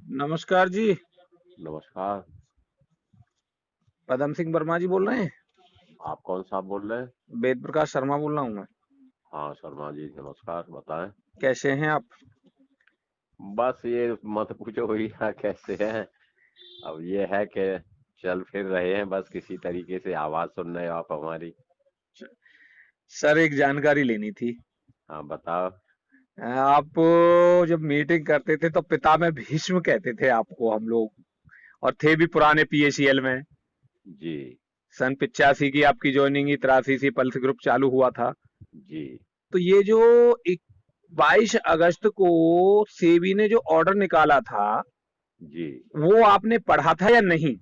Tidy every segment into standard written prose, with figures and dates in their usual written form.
नमस्कार जी। नमस्कार। पदम सिंह वर्मा जी बोल रहे हैं? आप कौन साहब बोल रहे हैं? वेद प्रकाश शर्मा बोल रहा हूँ मैं। हाँ शर्मा जी, नमस्कार, बताएं। कैसे हैं आप? बस ये मत पूछो भैया कैसे हैं। अब ये है कि चल फिर रहे हैं, बस किसी तरीके से आवाज सुन रहे हो आप हमारी। सर, एक जानकारी लेनी थी। हाँ बताओ। आप जब मीटिंग करते थे तो पिता में भीष्म कहते थे आपको हम लोग, और थे भी पुराने पीएसीएल में। जी। सन 85 की आपकी ज्वाइनिंग, 83 से पल्स ग्रुप चालू हुआ था। जी। तो ये जो 22 अगस्त को सेबी ने जो ऑर्डर निकाला था, जी। वो आपने पढ़ा था या नहीं?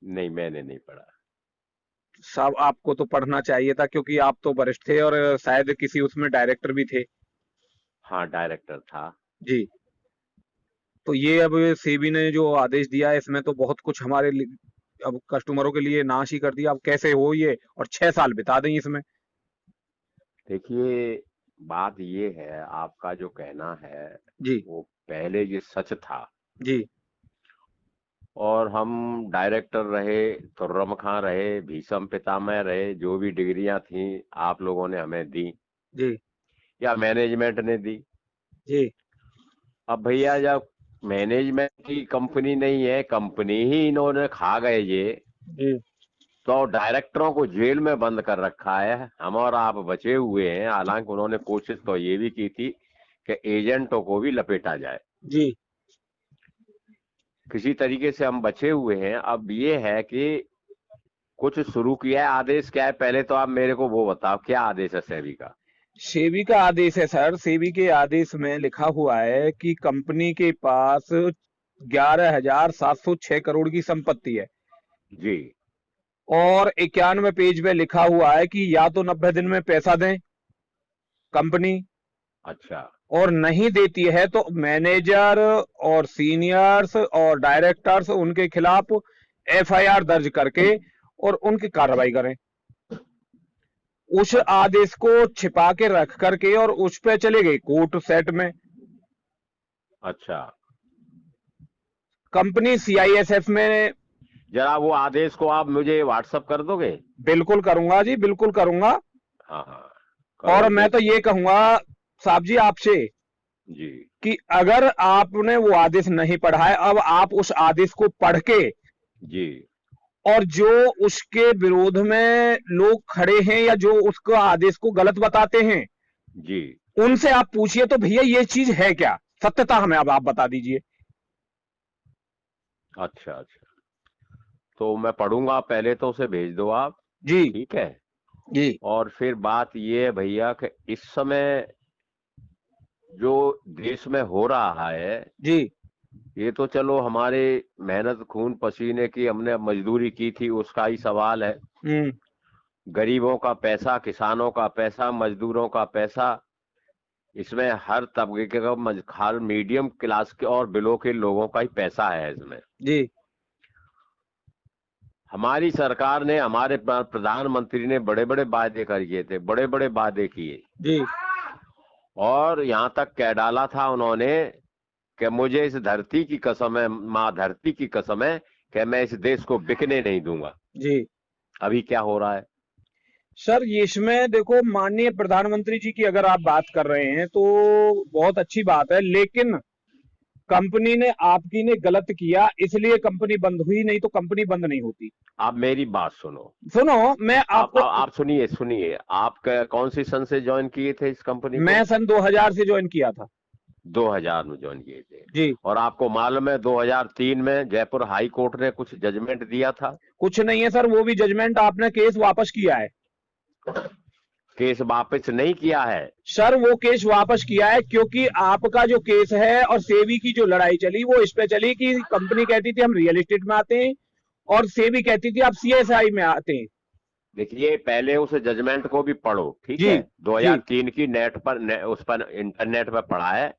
नहीं, मैंने नहीं पढ़ा। साहब, आपको तो पढ़ना चाहिए था, क्योंकि आप तो वरिष्ठ थे और शायद किसी उसमें डायरेक्टर भी थे। हाँ, डायरेक्टर था। जी। तो ये अब सेबी ने जो आदेश दिया है, इसमें तो बहुत कुछ हमारे अब कस्टमरों के लिए नाश ही कर दिया। अब कैसे हो ये, और 6 साल बिता दें इसमें। देखिए, बात ये है, आपका जो कहना है जी। वो पहले ये सच था। जी। और हम डायरेक्टर रहे, खुर्रम खां रहे, भीषम पितामह रहे, जो भी डिग्रियां थी आप लोगों ने हमें दी जी। या मैनेजमेंट ने दी। जी। अब भैया जब मैनेजमेंट की कंपनी नहीं है, कंपनी ही इन्होंने खा गए ये, जी। तो डायरेक्टरों को जेल में बंद कर रखा है। हम और आप बचे हुए हैं, हालांकि उन्होंने कोशिश तो ये भी की थी कि एजेंटों को भी लपेटा जाए। जी। किसी तरीके से हम बचे हुए हैं। अब ये है कि कुछ शुरू किया है। आदेश क्या है, पहले तो आप मेरे को वो बताओ, क्या आदेश है सेबी का? सेबी का आदेश है सर। सेबी के आदेश में लिखा हुआ है कि कंपनी के पास 11,706 करोड़ की संपत्ति है, जी। और 91 पेज पे लिखा हुआ है कि या तो 90 दिन में पैसा दें कंपनी, अच्छा। और नहीं देती है तो मैनेजर और सीनियर्स और डायरेक्टर्स उनके खिलाफ एफआईआर दर्ज करके और उनकी कार्रवाई करें। उस अच्छा। आदेश को छिपा के रख करके और उस पे चले गए कोर्ट सेट में। अच्छा। कंपनी सीआईएसएफ में। जरा वो आदेश को आप मुझे व्हाट्सअप कर दोगे? बिल्कुल करूंगा जी, बिल्कुल करूंगा। हाँ हाँ, करो और मैं तो देखिए। ये कहूंगा साहब जी आपसे, जी। कि अगर आपने वो आदेश नहीं पढ़ा है, अब आप उस आदेश को पढ़ के, जी। और जो उसके विरोध में लोग खड़े हैं या जो उसको आदेश को गलत बताते हैं, जी। उनसे आप पूछिए तो भैया ये चीज है क्या, सत्यता हमें अब आप बता दीजिए। अच्छा अच्छा, तो मैं पढ़ूंगा, पहले तो उसे भेज दो आप। जी। ठीक है। जी। और फिर बात ये है भैया कि इस समय जो देश में हो रहा है, जी। ये तो चलो हमारे मेहनत खून पसीने की हमने मजदूरी की थी उसका ही सवाल है। हम्म। गरीबों का पैसा, किसानों का पैसा, मजदूरों का पैसा, इसमें हर तबके का हर मीडियम क्लास के और बिलो के लोगों का ही पैसा है इसमें। जी। हमारी सरकार ने, हमारे प्रधानमंत्री ने बड़े बड़े वादे किए थे, बड़े बड़े वादे किए। जी। और यहाँ तक कह डाला था उन्होंने कि मुझे इस धरती की कसम है, माँ धरती की कसम है, कि मैं इस देश को बिकने नहीं दूंगा। जी। अभी क्या हो रहा है? सर, ये इसमें देखो, माननीय प्रधानमंत्री जी की अगर आप बात कर रहे हैं तो बहुत अच्छी बात है, लेकिन कंपनी ने, आपकी ने गलत किया इसलिए कंपनी बंद हुई, नहीं तो कंपनी बंद नहीं होती। आप मेरी बात सुनो। सुनो, मैं आपको। आप सुनिए सुनिए, आप कौन सी सन से ज्वाइन किए थे इस कंपनी मैं को? सन 2000 से ज्वाइन किया था। 2000 में ज्वाइन किए थे। जी। और आपको मालूम है 2003 में जयपुर हाई कोर्ट ने कुछ जजमेंट दिया था। कुछ नहीं है सर, वो भी जजमेंट, आपने केस वापस किया है। केस वापस नहीं किया है। सर, वो केस वापस किया है क्योंकि आपका जो केस है और सेबी की जो लड़ाई चली वो इस पे चली कि कंपनी कहती थी हम रियल एस्टेट में आते हैं, और सेबी कहती थी आप सीएसआई में आते हैं। देखिए, पहले उस जजमेंट को भी पढ़ो, ठीक जी। है? जी। 2003 की नेट पर उस पर इंटरनेट पर पढ़ा है,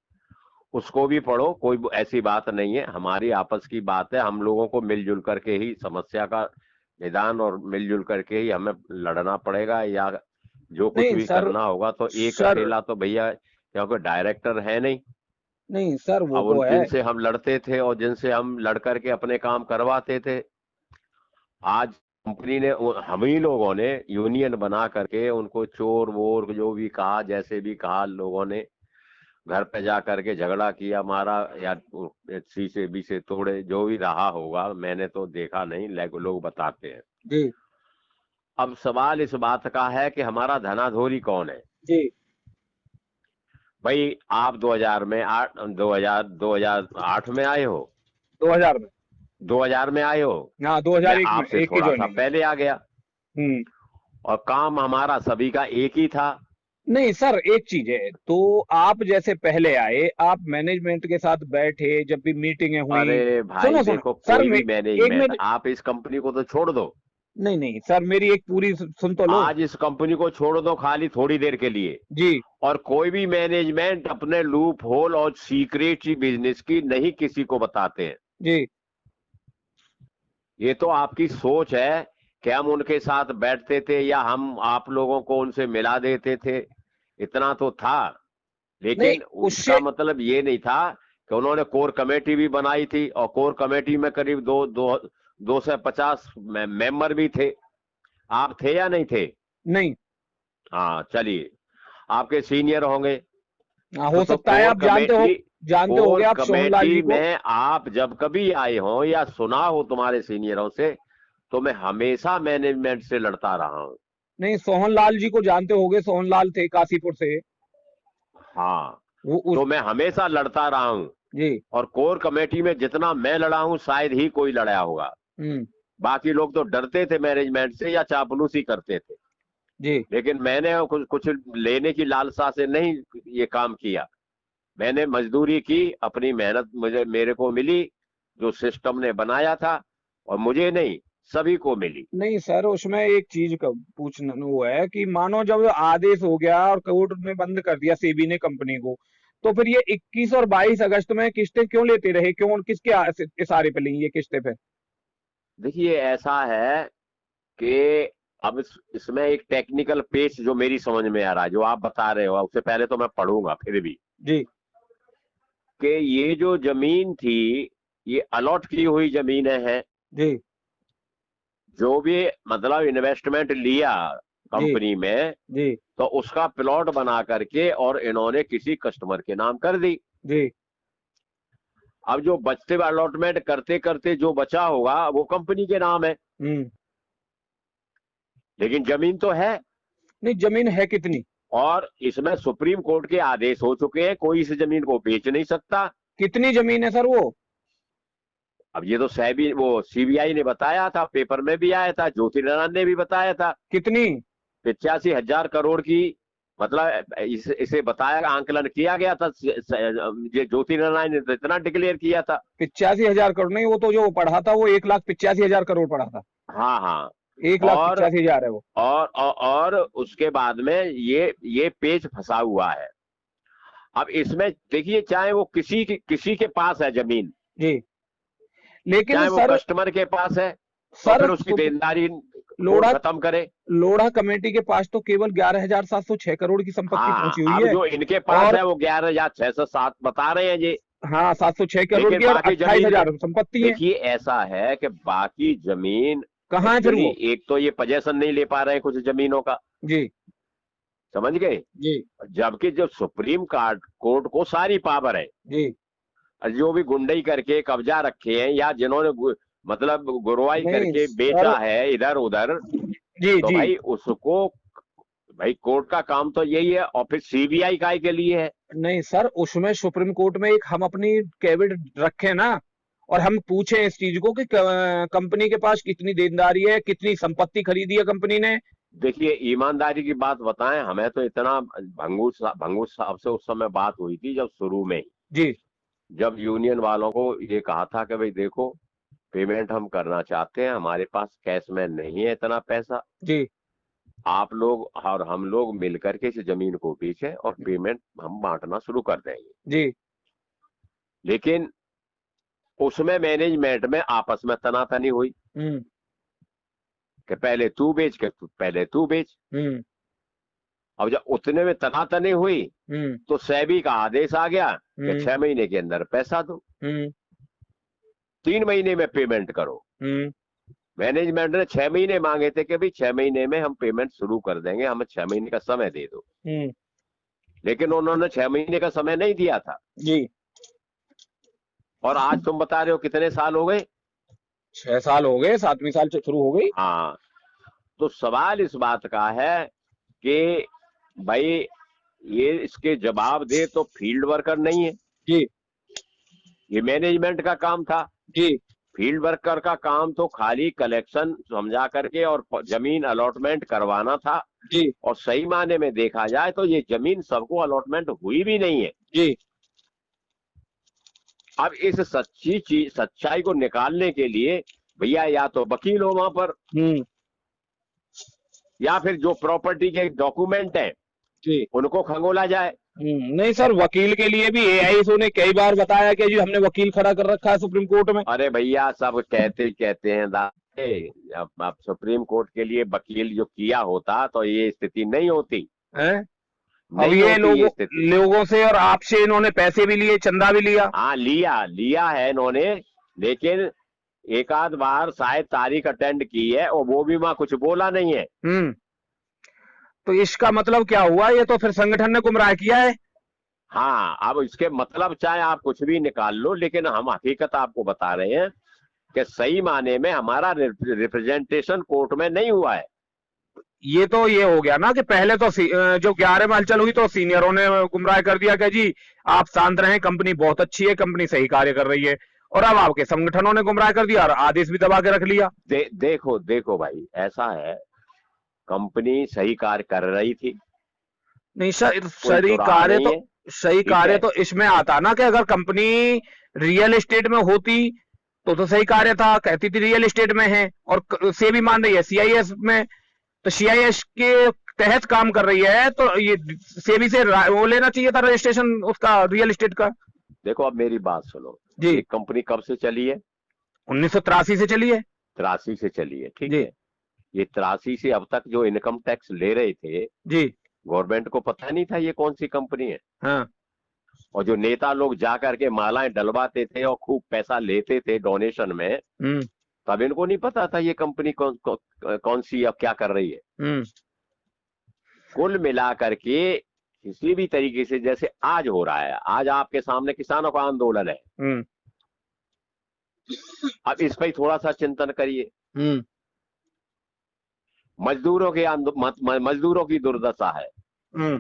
उसको भी पढ़ो। कोई ऐसी बात नहीं है, हमारी आपस की बात है। हम लोगों को मिलजुल करके ही समस्या का निदान, और मिलजुल करके ही हमें लड़ना पड़ेगा, या जो कुछ नहीं भी सर। करना होगा। तो एक सर। अकेला तो भैया, क्योंकि डायरेक्टर है नहीं, नहीं सर वो अब तो उन है। जिनसे हम लड़ते थे और जिनसे हम लड़ करके अपने काम करवाते थे, आज कंपनी ने हम ही लोगों ने यूनियन बना करके उनको चोर वोर जो भी कहा, जैसे भी कहा, लोगों ने घर पे जा करके झगड़ा किया, मारा, या शीशे बीसे तोड़े, जो भी रहा होगा, मैंने तो देखा नहीं, लोग बताते हैं। जी अब सवाल इस बात का है कि हमारा धनाधोरी कौन है। जी। भाई आप 2000 में 2008 में आए हो, 2000 में। 2000 में आए हो, हाँ मैं 2001 में आपसे एक की थोड़ा सा ज्वाइनिंग है। पहले आ गया, हम्म। और काम हमारा सभी का एक ही था। नहीं सर एक चीज है, तो आप जैसे पहले आए, आप मैनेजमेंट के साथ बैठे, जब भी मीटिंगें हुई। अरे भाई सुनो सुनो देखो, सर, कोई भी एक मैनेजमेंट, मिनट। आप इस कंपनी को तो छोड़ दो, नहीं नहीं सर, मेरी एक पूरी सुन तो लो। आज इस कंपनी को छोड़ दो खाली थोड़ी देर के लिए, जी और कोई भी मैनेजमेंट अपने लूप होल और सीक्रेट बिजनेस की नहीं किसी को बताते हैं। जी। ये तो आपकी सोच है कि हम उनके साथ बैठते थे या हम आप लोगों को उनसे मिला देते थे, इतना तो था। नहीं लेकिन उससे। उसका मतलब ये नहीं था कि उन्होंने कोर कमेटी भी बनाई थी, और कोर कमेटी में करीब 250 मेंबर भी थे। आप थे या नहीं थे? नहीं। हाँ चलिए, आपके सीनियर होंगे। हाँ, तो हो सकता है, आप जानते होगे कोर आप सोहनलाल जी कमेटी को। में आप जब कभी आए हो या सुना हो तुम्हारे सीनियरों से, तो मैं हमेशा मैनेजमेंट से लड़ता रहा हूं। नहीं, सोहनलाल जी को जानते होगे, सोहनलाल थे काशीपुर से। हाँ, वो उस। तो मैं हमेशा लड़ता रहा हूं, जी। और कोर कमेटी में जितना मैं लड़ा हूं शायद ही कोई लड़ा होगा। हम्म। बाकी लोग तो डरते थे मैनेजमेंट से या चापलूसी करते थे, जी। लेकिन मैंने कुछ कुछ लेने की लालसा से नहीं ये काम किया। मैंने मजदूरी की, अपनी मेहनत मुझे मेरे को मिली, जो सिस्टम ने बनाया था, और मुझे नहीं, सभी को मिली। नहीं सर, उसमें एक चीज का पूछना वो है कि मानो जब आदेश हो गया और कोर्ट ने बंद कर दिया सेबी ने कंपनी को, तो फिर ये 21 और 22 अगस्त में किस्तें क्यों लेते रहे, क्यों, किसके इशारे पे लेंगी ये किस्तें फिर? देखिए ऐसा है कि अब इसमें एक टेक्निकल पेज जो मेरी समझ में आ रहा है, जो आप बता रहे हो, उससे पहले तो मैं पढ़ूंगा फिर भी, जी कि ये जो जमीन थी, ये अलॉट की हुई जमीनें हैं। जी जो भी मतलब इन्वेस्टमेंट लिया जी कंपनी में, जी तो उसका प्लॉट बना करके और इन्होंने किसी कस्टमर के नाम कर दी। जी। अब जो बचते अलॉटमेंट करते करते जो बचा होगा वो कंपनी के नाम है, हम्म। लेकिन जमीन तो है। नहीं, जमीन है कितनी? और इसमें सुप्रीम कोर्ट के आदेश हो चुके हैं, कोई इस जमीन को बेच नहीं सकता। कितनी जमीन है सर वो? अब ये तो सेबी वो सीबीआई ने बताया था, पेपर में भी आया था, ज्योतिरादित्य ने भी बताया था, कितनी? 85,000 करोड़ की। मतलब इसे बताया, आंकलन किया गया था, ये ज्योतिरादित्य ने तो इतना डिक्लेयर किया था। 85,000 करोड़? नहीं, वो तो जो पढ़ा था वो 1,85,000 करोड़ पढ़ा था। हाँ हाँ। एक लाख और पिचासी हजार है वो। और उसके बाद में ये पेज फंसा हुआ है। अब इसमें देखिए, चाहे वो किसी के पास है जमीन, जी। लेकिन चाहे वो सर, कस्टमर के पास है, तो सर फिर उसकी देनदारी कोर्ट लोढ़ा खत्म करे। लोढ़ा कमेटी के पास तो केवल 11,706 करोड़ की संपत्ति हाँ, पहुंची हुई अब है। जो इनके पास और है वो 11,607 बता रहे हैं जी। हाँ, 706 करोड़ लेकिन की, और बाकी अट्ठाईस जमीन तो, हजार संपत्ति है। देखिए ऐसा है कि बाकी जमीन कहाँ है फिर एक्चुअली, वो? एक तो ये पोजेशन नहीं ले पा रहे हैं कुछ जमीनों का, जी समझ गए, जी जबकि जब सुप्रीम कोर्ट को सारी पावर है, जी। और जो भी गुंडई करके कब्जा रखे हैं या जिन्होंने मतलब गुरवाई नहीं करके सर। बेचा है इधर उधर, जी तो जी। भाई उसको, भाई कोर्ट का काम तो यही है, और फिर सीबीआई काय के लिए है। नहीं सर, उसमें सुप्रीम कोर्ट में एक हम अपनी कैबिनेट रखे ना, और हम पूछे इस चीज को कि कंपनी के पास कितनी देनदारी है, कितनी संपत्ति खरीदी है कंपनी ने। देखिए ईमानदारी की बात बताएं, हमें तो इतना भंगूर साहब से उस समय बात हुई थी जब शुरू में ही, जी जब यूनियन वालों को ये कहा था कि भाई देखो, पेमेंट हम करना चाहते हैं, हमारे पास कैश में नहीं है इतना पैसा, जी आप लोग और हम लोग मिलकर के इस जमीन को बेचें और पेमेंट हम बांटना शुरू कर देंगे। जी। लेकिन उसमें मैनेजमेंट में आपस में तनातनी हुई हम्म कि पहले तू बेच, के पहले तू बेच। हम्म। अब जब उतने में तनातनी हुई हम्म तो सेबी का आदेश आ गया कि हम्म 6 महीने के अंदर पैसा दो, हम्म 3 महीने में पेमेंट करो। हम्म मैनेजमेंट ने 6 महीने मांगे थे कि भाई 6 महीने में हम पेमेंट शुरू कर देंगे, हमें 6 महीने का समय दे दो, हम्म लेकिन उन्होंने 6 महीने का समय नहीं दिया था। जी। और आज तुम बता रहे हो कितने साल हो गए? 6 साल हो गए, 7वीं साल से शुरू हो गई। हाँ, तो सवाल इस बात का है कि भाई ये इसके जवाब दे तो फील्ड वर्कर नहीं है, जी ये मैनेजमेंट का काम था। जी फील्ड वर्कर का काम तो खाली कलेक्शन समझा करके और जमीन अलॉटमेंट करवाना था। जी और सही मायने में देखा जाए तो ये जमीन सबको अलॉटमेंट हुई भी नहीं है। जी अब इस सच्चाई को निकालने के लिए भैया या तो वकील हो वहां पर, हम्म या फिर जो प्रॉपर्टी के डॉक्यूमेंट है जी उनको खंगोला जाए। नहीं सर, वकील के लिए भी एआईएसओ ने कई बार बताया कि जी हमने वकील खड़ा कर रखा है सुप्रीम कोर्ट में। अरे भैया सब कहते हैं दादा, अब सुप्रीम कोर्ट के लिए वकील जो किया होता तो ये स्थिति नहीं होती, हैं? अब नहीं ये होती ये स्थिति। लोगों से और आपसे इन्होंने पैसे भी लिए, चंदा भी लिया। हाँ लिया है इन्होंने, लेकिन एक आध बार शायद तारीख अटेंड की है और वो भी वहां कुछ बोला नहीं है। तो इसका मतलब क्या हुआ, ये तो फिर संगठन ने गुमराह किया है। हाँ, अब इसके मतलब चाहे आप कुछ भी निकाल लो, लेकिन हम हकीकत आपको बता रहे हैं कि सही माने में हमारा रिप्रेजेंटेशन कोर्ट में नहीं हुआ है। ये तो ये हो गया ना कि पहले तो जो 11 में हलचल हुई तो सीनियरों ने गुमराह कर दिया कि जी आप शांत रहें, कंपनी बहुत अच्छी है, कंपनी सही कार्य कर रही है। और अब आपके संगठनों ने गुमराह कर दिया और आदेश भी दबा के रख लिया। देखो भाई, ऐसा है, कंपनी सही कार्य कर रही थी, नहीं सर, कोई दुराहा नहीं है, सही ठीक कार्य है। तो इसमें आता ना कि अगर कंपनी रियल एस्टेट में होती तो सही कार्य था, कहती थी रियल एस्टेट में है और से भी मान रही है सीआईएस में, तो सीआईएस के तहत काम कर रही है, तो ये सेबी से वो लेना चाहिए था रजिस्ट्रेशन उसका, रियल एस्टेट का। देखो अब मेरी बात सुनो जी। ये कंपनी कब से चली है? 1983 से चली है। 83 से चली है, ठीक जी है। ये 83 से अब तक जो इनकम टैक्स ले रहे थे, जी गवर्नमेंट को पता नहीं था ये कौन सी कंपनी है। हाँ और जो नेता लोग जा करके मालाएं डलवाते थे और खूब पैसा लेते थे डोनेशन में, तब इनको नहीं पता था ये कंपनी कौन सी अब क्या कर रही है। कुल मिला करके किसी भी तरीके से जैसे आज हो रहा है, आज आपके सामने किसानों का आंदोलन है, अब इस पर थोड़ा सा चिंतन करिए। मजदूरों की दुर्दशा है,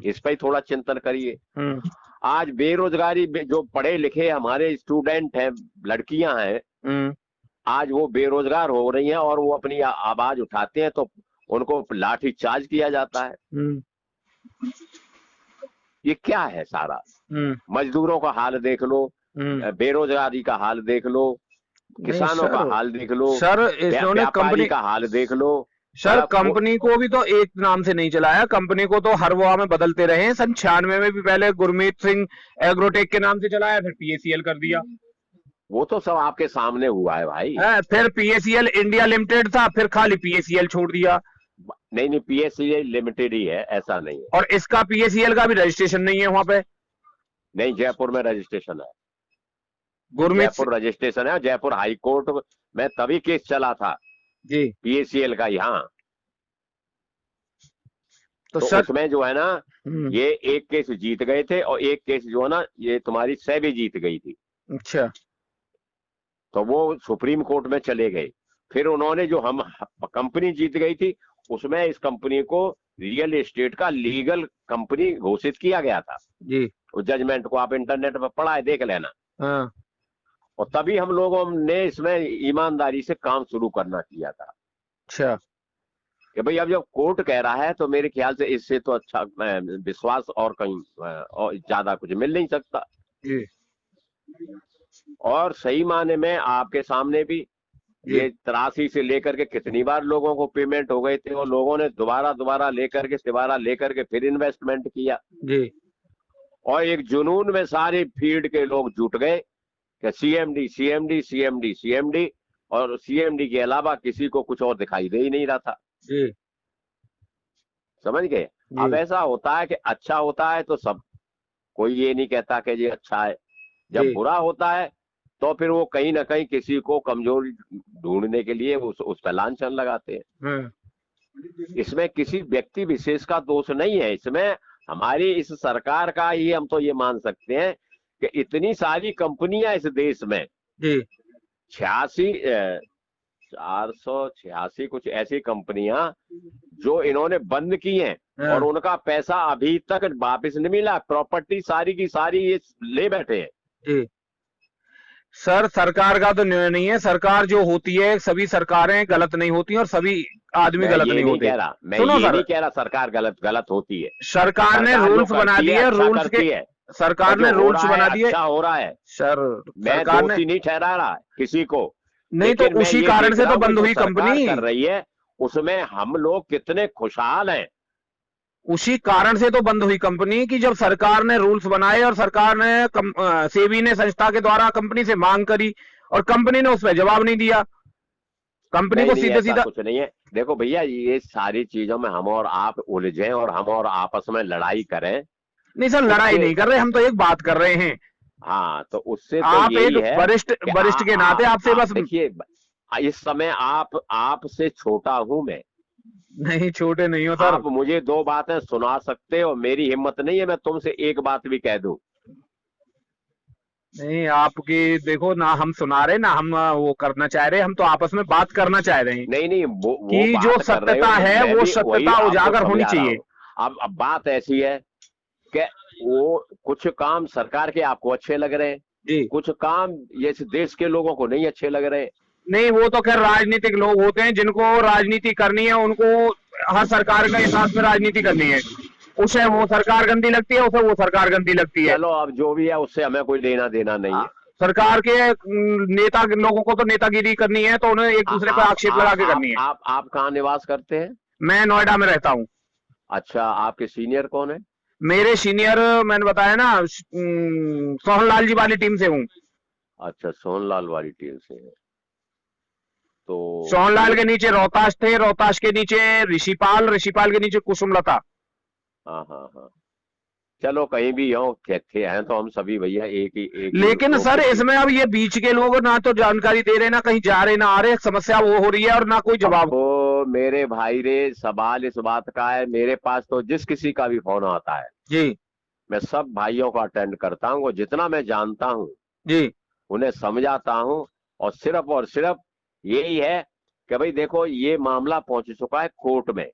इस पर थोड़ा चिंतन करिए। आज बेरोजगारी जो पढ़े लिखे हमारे स्टूडेंट हैं, लड़कियां हैं, आज वो बेरोजगार हो रही हैं और वो अपनी आवाज उठाते हैं तो उनको लाठी चार्ज किया जाता है। ये क्या है सारा? मजदूरों का हाल देख लो, बेरोजगारी का हाल देख लो, किसानों का हाल देख लो, सर इन्होंने कंपनी का हाल देख लो। सर कंपनी को भी तो एक नाम से नहीं चलाया, कंपनी को तो हर वो में बदलते रहे। सन 96 में भी पहले गुरमीत सिंह एग्रोटेक के नाम से चलाया, फिर पीएसीएल कर दिया। वो तो सब आपके सामने हुआ है भाई। फिर पीएसीएल इंडिया लिमिटेड था, फिर खाली पीएसीएल छोड़ दिया। नहीं पीएसीएल लिमिटेड ही है, ऐसा नहीं है। और इसका पीएसीएल का भी रजिस्ट्रेशन नहीं है वहां पे। नहीं, जयपुर में रजिस्ट्रेशन है, जयपुर रजिस्ट्रेशन है। जयपुर हाई कोर्ट में तभी केस चला था जी पीएसीएल का यहाँ। तो सर उसमें जो है ना, ये एक केस जीत गए थे और एक केस जो है ना ये तुम्हारी सेबी जीत गई थी। अच्छा। तो वो सुप्रीम कोर्ट में चले गए। फिर उन्होंने जो हम कंपनी जीत गई थी उसमें इस कंपनी को रियल एस्टेट का लीगल कंपनी घोषित किया गया था जी। उस जजमेंट को आप इंटरनेट पर पढ़ा है, देख लेना। हाँ। और तभी हम लोगों ने इसमें ईमानदारी से काम शुरू करना किया था। अच्छा। कि भाई अब जब कोर्ट कह रहा है तो मेरे ख्याल से इससे तो अच्छा विश्वास और कहीं और ज्यादा कुछ मिल नहीं सकता जी। और सही माने में आपके सामने भी ये 83 से लेकर के कितनी बार लोगों को पेमेंट हो गए थे और लोगों ने दोबारा लेकर के फिर इन्वेस्टमेंट किया जी। और एक जुनून में सारे फील्ड के लोग जुट गए कि सीएमडी सीएमडी सीएमडी सीएमडी, और सीएमडी के अलावा किसी को कुछ और दिखाई दे ही नहीं रहा था। जी। समझ गए? अब जी ऐसा होता है कि अच्छा होता है तो सब, कोई ये नहीं कहता कि ये अच्छा है। जब जी। बुरा होता है तो फिर वो कहीं ना कहीं किसी को कमजोर ढूंढने के लिए उस पर लांछन लगाते हैं। हाँ इसमें किसी व्यक्ति विशेष का दोष नहीं है, इसमें हमारी इस सरकार का ही हम तो ये मान सकते हैं कि इतनी सारी कंपनियां इस देश में, जी 86 486 कुछ ऐसी कंपनियां जो इन्होंने बंद की हैं, और हाँ उनका पैसा अभी तक वापस नहीं मिला, प्रॉपर्टी सारी की सारी ये ले बैठे हैं। जी। सर सरकार का तो निर्णय नहीं है, सरकार जो होती है सभी सरकारें गलत नहीं होती और सभी आदमी मैं गलत ये नहीं नहीं होते। कह रहा, मैं सुनो ये सर, नहीं कह रहा सरकार गलत गलत होती है। सरकार ने सरकार जो रूल्स बना करती है दिए, अच्छा रूल्स के करती है, सरकार और जो ने हो रूल्स रहा बना है दिए। अच्छा हो रहा है। सर मैं सरकार ने, दोषी नहीं ठहरा रहा किसी को, नहीं तो लेकिन मैं उसी ये कारण देख से रहा तो हूं कि बंद जो हुई सरकार कंपनी, कर रही है उसमें हम लोग कितने खुशहाल हैं। उसी कारण से तो बंद हुई कंपनी कि जब सरकार ने रूल्स बनाए और सरकार ने सेबी ने संस्था के द्वारा कंपनी से मांग करी और कंपनी ने उस पर जवाब नहीं दिया, कंपनी नहीं को नहीं, सीधे ऐसा सीधा। कुछ नहीं है। देखो भैया, ये सारी चीजों में हम और आप उलझे और हम और आपस में लड़ाई करें, नहीं सर लड़ाई उससे, नहीं कर रहे, हम तो एक बात कर रहे हैं। हाँ तो उससे तो आप एक यही है वरिष्ठ कि वरिष्ठ के नाते आपसे बस। देखिए, इस समय आपसे छोटा हूं मैं। नहीं छोटे नहीं हो सर। आप मुझे दो बातें सुना सकते हो, मेरी हिम्मत नहीं है मैं तुमसे एक बात भी कह दूं। नहीं आपकी देखो ना, हम सुना रहे ना हम वो करना चाह रहे, हम तो आपस में बात करना चाह रहे हैं नहीं नहीं, वो कि जो बात कर रहे सत्यता हो, है मैं वो भी वही सत्यता आपको उजागर होनी समझा रहा चाहिए। हूँ। अब बात ऐसी है कि वो कुछ काम सरकार के आपको अच्छे लग रहे हैं, जी कुछ काम ये इस देश के लोगों को नहीं अच्छे लग रहे हैं। नहीं, वो तो खैर राजनीतिक लोग होते हैं, जिनको राजनीति करनी है उनको हर सरकार के साथ में राजनीति करनी है, उसे वो सरकार गंदी लगती है, उसे वो सरकार गंदी लगती है। चलो अब जो भी है उससे हमें कोई लेना देना नहीं है। सरकार के नेता लोगों को तो नेतागिरी करनी है तो उन्हें एक दूसरे पर आक्षेप लगा के करनी है। आप कहाँ निवास करते हैं? मैं नोएडा में रहता हूँ। अच्छा, आपके सीनियर कौन है? मेरे सीनियर मैंने बताया ना, सोहनलाल जी वाली टीम से हूँ। अच्छा, सोनलाल वाली टीम से है। तो सोहनलाल के नीचे रोहताश थे, रोहताश के नीचे ऋषिपाल, ऋषिपाल के नीचे कुसुमलता। हाँ हाँ हाँ, चलो कहीं भी हो, थे हैं तो हम सभी भैया एक ही लेकिन लोग सर के। इसमें अब ये बीच के लोग ना तो जानकारी दे रहे, ना कहीं जा रहे, ना आ रहे, समस्या वो हो रही है और ना कोई जवाब। अब मेरे भाई रे, सवाल इस बात का है, मेरे पास तो जिस किसी का भी फोन आता है जी मैं सब भाइयों को अटेंड करता हूँ, जितना मैं जानता हूँ जी। उन्हें समझाता हूँ। और सिर्फ यही है कि भाई देखो, ये मामला पहुंच चुका है कोर्ट में।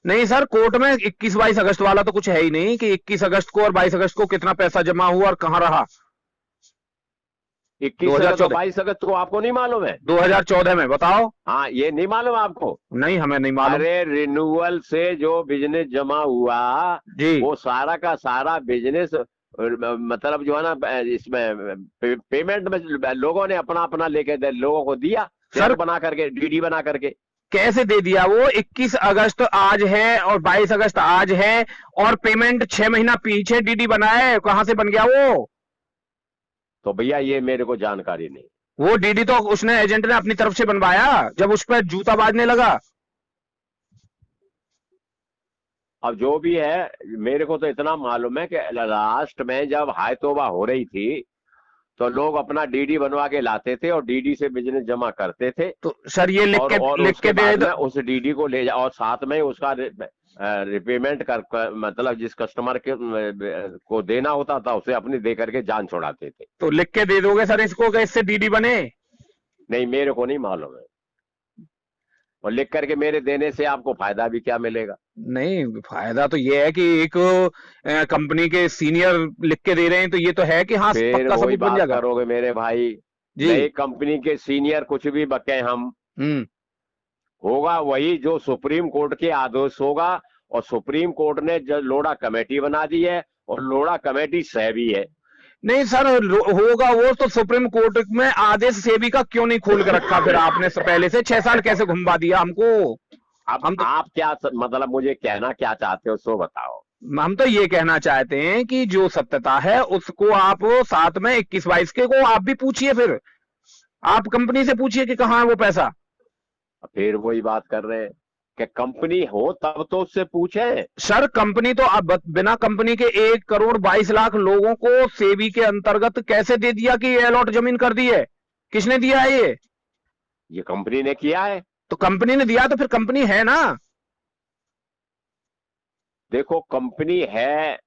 नहीं सर, कोर्ट में 21-22 अगस्त वाला तो कुछ है ही नहीं कि 21 अगस्त को और 22 अगस्त को कितना पैसा जमा हुआ और कहाँ रहा। 21 अगस्त और 22 अगस्त को आपको नहीं मालूम है? 2014 में बताओ। हाँ, ये नहीं मालूम आपको? नहीं हमें नहीं मालूम। अरे रिन्यूअल से जो बिजनेस जमा हुआ, जी वो सारा का सारा बिजनेस, मतलब जो है ना, इसमें पेमेंट में लोगों ने अपना अपना लेके लोगों को दिया, सर चेक बना करके, डीडी बना करके। कैसे दे दिया? वो 21 अगस्त आज है और 22 अगस्त आज है और पेमेंट 6 महीना पीछे डीडी बना है, कहां से बन गया वो? तो भैया ये मेरे को जानकारी नहीं। वो डीडी तो उसने एजेंट ने अपनी तरफ से बनवाया जब उस पर जूता बाजने लगा। अब जो भी है, मेरे को तो इतना मालूम है कि लास्ट में जब हाई तौबा हो रही थी तो लोग अपना डीडी बनवा के लाते थे और डीडी से बिजनेस जमा करते थे। तो सर ये लिख उसके के दे बाद दो। में उस डीडी को ले जा, और साथ में उसका रिपेमेंट मतलब जिस कस्टमर के को देना होता था उसे अपनी दे करके जान छुड़ाते थे। तो लिख के दे दोगे सर इसको कि इससे डीडी बने? नहीं, मेरे को नहीं मालूम है, और लिख करके मेरे देने से आपको फायदा भी क्या मिलेगा? नहीं फायदा तो ये है कि एक कंपनी के सीनियर लिख के दे रहे हैं तो ये तो है कि हाँ फिर पक्का वही सबूत बन बात जाएगा। करोगे मेरे भाई, जी नई कंपनी के सीनियर कुछ भी बके हम, होगा वही जो सुप्रीम कोर्ट के आदेश होगा, और सुप्रीम कोर्ट ने जो लोढ़ा कमेटी बना दी है और लोढ़ा कमेटी सह भी है। नहीं सर होगा वो तो सुप्रीम कोर्ट में आदेश सेबी का क्यों नहीं खोल के रखा फिर आपने पहले से? 6 साल कैसे घुमा दिया हमको? अब हम तो आप क्या मतलब मुझे कहना क्या चाहते हो सो बताओ। हम तो ये कहना चाहते हैं कि जो सत्यता है उसको आप साथ में 21-22 के को आप भी पूछिए, फिर आप कंपनी से पूछिए कि कहाँ है वो पैसा। फिर वही बात कर रहे हैं कि कंपनी हो तब तो उससे पूछे। सर कंपनी तो अब बिना कंपनी के 1,22,00,000 लोगों को सेबी के अंतर्गत कैसे दे दिया कि अलॉट जमीन कर दी है? किसने दिया है ये कंपनी ने किया है। तो कंपनी ने दिया तो फिर कंपनी है ना। देखो कंपनी है,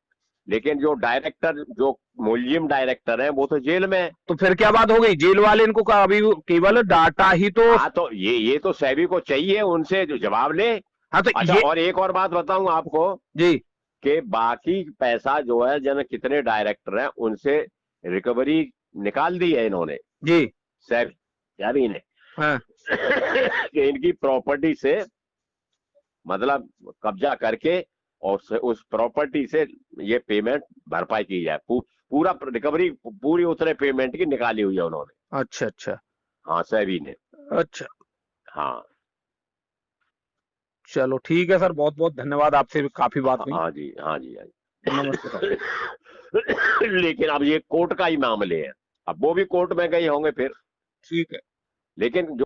लेकिन जो डायरेक्टर, जो मुलजिम डायरेक्टर है, वो तो जेल में है। तो फिर क्या बात हो गई? जेल वाले इनको अभी केवल डाटा ही तो। हाँ तो ये तो सेबी को चाहिए उनसे जो जवाब ले। हाँ तो अच्छा ये और एक और बात बताऊं आपको जी कि बाकी पैसा जो है, जन कितने डायरेक्टर हैं उनसे रिकवरी निकाल दी है इन्होंने, जी सेबी ने। हाँ कि इनकी प्रॉपर्टी से मतलब कब्जा करके और उस प्रॉपर्टी से ये पेमेंट भरपाई की जाए। पूरा रिकवरी पूरी उतने पेमेंट की निकाली हुई है उन्होंने। अच्छा अच्छा हाँ सेबी ने। अच्छा। हाँ चलो ठीक है सर, बहुत बहुत धन्यवाद, आपसे भी काफी बात हुई। हाँ जी, हाँ जी, हाँ नमस्ते सर। जी। लेकिन अब ये कोर्ट का ही मामले है, अब वो भी कोर्ट में गए होंगे फिर। ठीक है। लेकिन जो